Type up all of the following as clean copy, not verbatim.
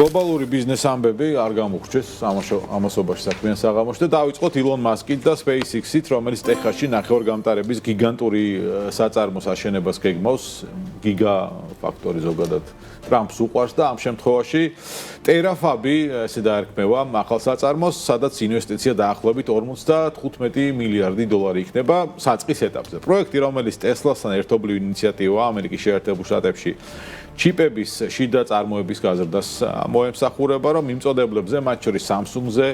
Globალური ბიზნეს ამბები არ გამოვრჩეს ამასობაში საქმიან საღამოში და დავიწყოთ ილონ მასკით და SpaceX-ით, რომელიც ტეხასში ნახევარგამტარების გიგანტური საწარმოს აშენებას გეგმავს, გიგა ფაქტორი ზოგადად ტრამპს უყვარს და ამ შემთხვევაში ტერაფაბი ესე დაერქმევა ახალ საწარმოს, სადაც ინვესტიცია დაახლოებით 55 მილიარდი დოლარი იქნება საწყის ეტაპზე. პროექტი, რომელიც ტესლასთან ერთობლივ ინიციატივაა ამერიკის შეერთებულ შტატებში ჩიპების შიდა წარმოების გაზრდას მოემსახურება, რომ მიმწოდებლებზე, მათ შორის Samsung-ზე,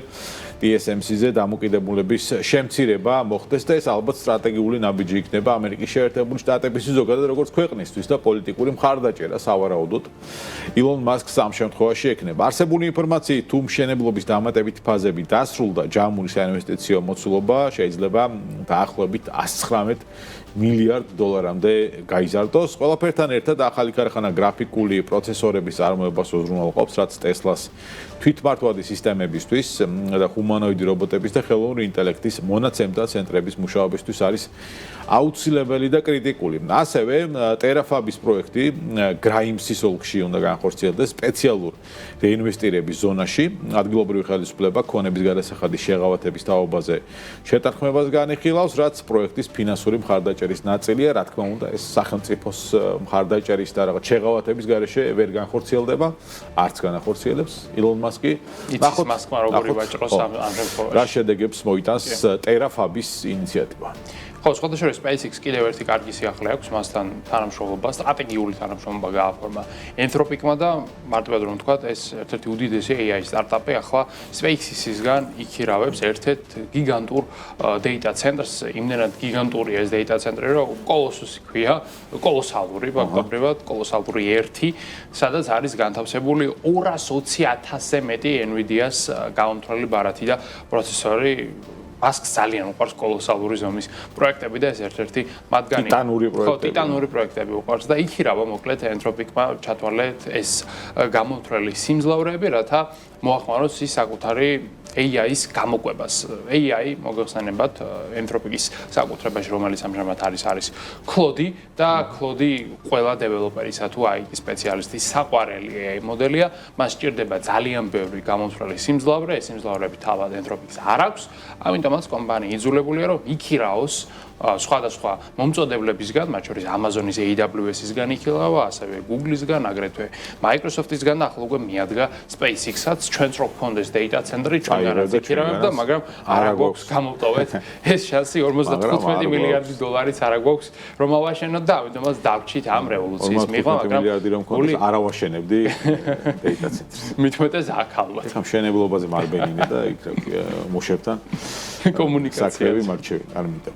TSMC-ზე დამოკიდებულების შემცირება მოხდეს და ეს ალბათ სტრატეგიული ნაბიჯი იქნება ამერიკის შეერთებული შტატებისთვის ზოგადად როგორც ქვეყნისთვის და პოლიტიკური მხარდაჭერა სავარაუდოდ ილონ მასკს ამ შემთხვევაში ექნება. არსებული ინფორმაციით, თუ მშენებლობის დამატებითი ფაზები დასრულდა, ჯამური საინვესტიციო მოცულობა შეიძლება დაახლოებით 119 მილიარდ დოლარამდე გაიზარდოს. ყველაფერთან ერთად ახალი ქარხანა გრაფიკული პროცესორების წარმოებას უზრუნველყოფს, რაც ტესლას თვითმართვადი სისტემებისთვის და ჰუმანოიდი რობოტების და ხელოვნური ინტელექტის მონაცემთა ცენტრების მუშაობისთვის არის აუცილებელი და კრიტიკული. ასევე ტერაფაბის პროექტი გრაიმსის ოლქში უნდა განხორციელდეს სპეციალურ რეინვესტირების ზონაში. ადგილობრივი ხელისუფლება ქონების გადასახადის შეღავათების თაობაზე შეთანხმებას განიხილავს, რაც პროექტის ფინანსური მხარდაჭერის ნაწილია. რა თქმა უნდა, ეს სახელმწიფოს მხარდაჭერის და რაღაც შეღავათების გარეშე ვერ განხორციელდება, არც განახორციელებს ილონ მასკი. ნახოთ მასკმა როგორი ვაჭროს ამ შემთხვევაში. რა შედეგებს მოიტანს ტერაფაბის ინიციატივა. ხო, სხვადასხვა SpaceX კიდევ ერთი კარგი სიახლე აქვს მასთან თანამშრომლობა, სტრატეგიული თანამშრომლობა გააფორმა Anthropic-მა და მარტივად რომ ვთქვათ, ეს ერთ-ერთი უდიდესი AI სტარტაპი ახლა SpaceX-ისგან იქირავებს ერთ-ერთ გიგანტურ data centers, იმდენად გიგანტურია ეს data center-ი, რომ კოლოსუსი ქვია, კოლოსალური, ფაქტობრივად, კოლოსალური ერთი, სადაც არის განთავსებული 220,000-ზე მეტი NVIDIA-ს გამომთვლელი ბარათი და პროცესორი. Masks ძალიან უყვარს კოლოსალური ზომის პროექტები და ეს ერთ-ერთი მათგანი ტიტანური პროექტები უყვარს და იქირავა მოკლედ Anthropic-მა ჩათვალეთ ეს გამოთვლელი სიმძლავრეები, რათა მოახმაროს ის საკუთარი AI-ის გამოკვებას. AI მოგეხსენებათ Anthropic-ის საკუთრებაში, რომელიც ამჟამად არის Claude და Claude ყველა დეველოპერისა თუ IT სპეციალისტის საყვარელი AI მოდელია. მას სჭირდება ძალიან ბევრი გამოთვლელი სიმძლავრე, ეს სიმძლავრეები თავად Anthropic-ს არ აქვს. ამიტომაც კომპანია იძულებულია, რომ იქირაოს სხვადასხვა მომწოდებლებისგან, მათ შორის Amazon-ის AWS-ისგან იქილავა, ასევე Google-ისგან, აგრეთვე Microsoft-ისგან და ახლა უკვე მიადგა SpaceX-აც ჩვენც რო გქონდეს data center-ი ჩვენგანაც იქირავებ და მაგრამ არა გვაქვს გამოვტოვეთ ეს შანსი 55 მილიარდი დოლარიც არა გვაქვს რომ ავაშენოთ და ამიტომაც დავჭით ამ რევოლუციის მიღმა, მაგრამ მილიარდი რომ გქონდეს არ ავაშენებდი data center-ს. მithumetes აქ ალბათ. ეხლა მშენებლობაზე მარბენინე და იქ მუშებთან კომუნიკაციები მარჩევი არ მინდა.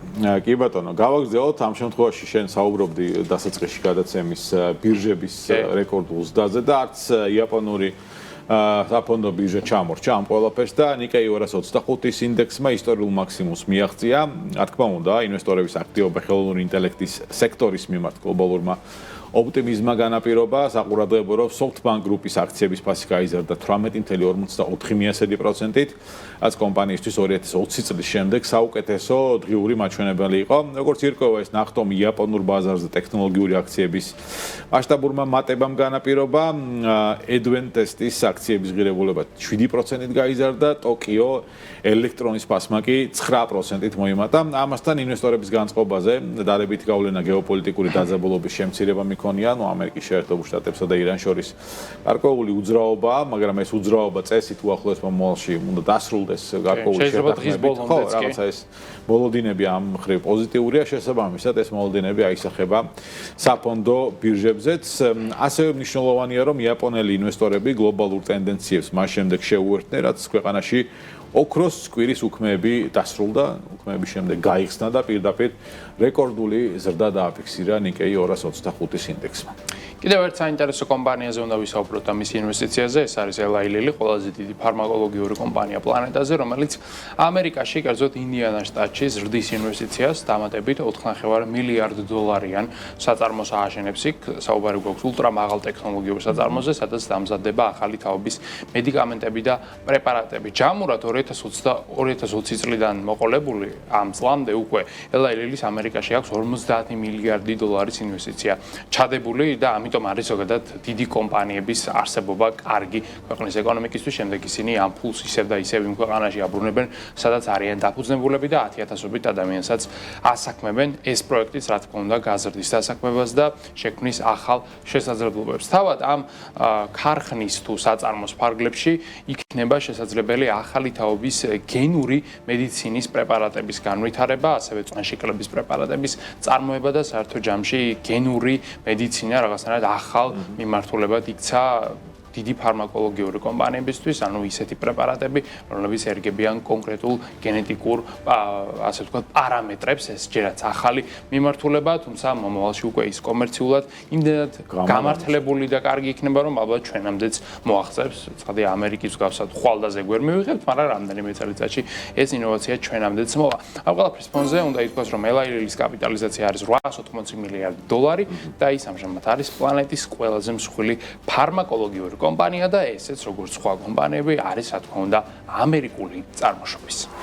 კი ბატონო, გავაგრძელოთ ამ შემთხვევაში შენ საუბრობდი დასაწყისში გადაცემის ბირჟების რეკორდულ ზრდაზე და არც იაპონური საფონდო ბირჟა ჩამორჩა ამ ყველაფერს და Nikkei 225-ის ინდექსმა ისტორიულ მაქსიმუმს მიაღწია. რა თქმა უნდა, ინვესტორების აქტივობა ხელოვნური ინტელექტის სექტორის მიმართ გლობალურმა ოპტიმიზმმა განაპირობა, საყურადღებო რომ SoftBank გრუპის აქციების ფასი გაიზარდა 18.44%-ით, რაც კომპანიისთვის 2020 წლის შემდეგ საუკეთესო დღიური მაჩვენებელი იყო. როგორც ირკვევა, ეს ნახტომი იაპონურ ბაზარზე ტექნოლოგიური აქციების მასშტაბურმა მატებამ განაპირობა, Advantest-ის აქციების ღირებულება 7%-ით გაიზარდა, Tokyo ელექტრონის ფასმა კი 9%-ით მოიმატა. ამასთან ინვესტორების განწყობაზე დადებითი გავლენა გეოპოლიტიკური დაძაბულობის შემცირება მიქონია, ამერიკის შეერთებულ შტატებსა და ირანს შორის გარკვეული უძრაობაა, მაგრამ ეს უძრაობა წესით უახლოეს მომავალში უნდა დასრულდეს გარკვეული შეთანხმებით. ხო, რაღაცა ეს მოლოდინები ამ მხრივ პოზიტიურია, შესაბამისად ეს მოლოდინები აისახება საფონდო ბირჟებზეც. ასევე მნიშვნელოვანია, რომ იაპონელი ინვესტორები გლობალურ ტენდენციებს მას შემდეგ შეუერთდნენ, რაც ქვეყანაში ოქროს სკვირის უქმეები დასრულდა, უქმეების შემდეგ გაიხსნა და პირდაპირ რეკორდული ზრდა დააფიქსირა Nikkei 225-ის ინდექსმა. კიდევ ერთ საინტერესო კომპანიაზე უნდა ვისაუბროთ და მის ინვესტიციაზე, ეს არის Eli Lilly, ყველაზე დიდი ფარმაკოლოგიური კომპანია პლანეტაზე, რომელიც ამერიკაში, კერძოდ ინდიანას შტატში ზრდის ინვესტიციას დამატებით 4.5 მილიარდ დოლარიან საწარმოს ააშენებს. იქ საუბარი გვაქვს ულტრამაღალ ტექნოლოგიურ საწარმოზე, სადაც დამზადდება ახალი თაობის მედიკამენტები და პრეპარატები. ჯამურად 2020 წლიდან მოყოლებული ამ წლამდე უკვე Eli Lilly-ს ამერიკაში აქვს 50 მილიარდი დოლარის ინვესტიცია ჩადებული და ამიტომ არის ზოგადად დიდი კომპანიების არსებობა კარგი ქვეყნის ეკონომიკისთვის, შემდეგ ისინი ამ ფულს ისევ და ისევ იმ ქვეყანაში აბრუნებენ, სადაც არიან დაფუძნებულები და 10,000-ობით ადამიანსაც ასაქმებენ. ეს პროექტიც რა თქმა უნდა გაზრდის დასაქმებას და შექმნის ახალ შესაძლებლობებს. თავად ამ ქარხნის თუ საწარმოს ფარგლებში იქნება შესაძლებელი ახალი თაობის გენური მედიცინის პრეპარატების განვითარება, ასევე წონშიკლების პრეპარატების წარმოება და საერთო ჯამში გენური მედიცინა რაღაცნაირად ახალ მიმართულებად იქცა დიდი ფარმაკოლოგიური კომპანიებისთვის, ანუ ისეთი პრეპარატები, რომლებიც ერგებიან კონკრეტულ გენეტიკურ, ასე ვთქვათ, პარამეტრებს, ეს ჯერაც ახალი მიმართულება, თუმცა მომავალში უკვე ის კომერციულად იმდენად გამართლებული და კარგი იქნება, რომ ალბათ ჩვენამდეც მოაღწევს, ცხადია ამერიკის მსგავსად ხვალდაზე გვერ მივიღებთ, მაგრამ რამდენიმე წელიწადში ეს ინოვაცია ჩვენამდეც მოვა. ამ ყველაფრის ფონზე უნდა ითქვას, რომ Eli Lilly-ის კაპიტალიზაცია არის $880 მილიარდი და ის ამჟამად არის პლანეტის ყველაზე მსხვილი ფარმაკოლოგიური კომპანია და ესეც როგორც სხვა კომპანიები არის რა თქმა უნდა ამერიკული წარმოშობის.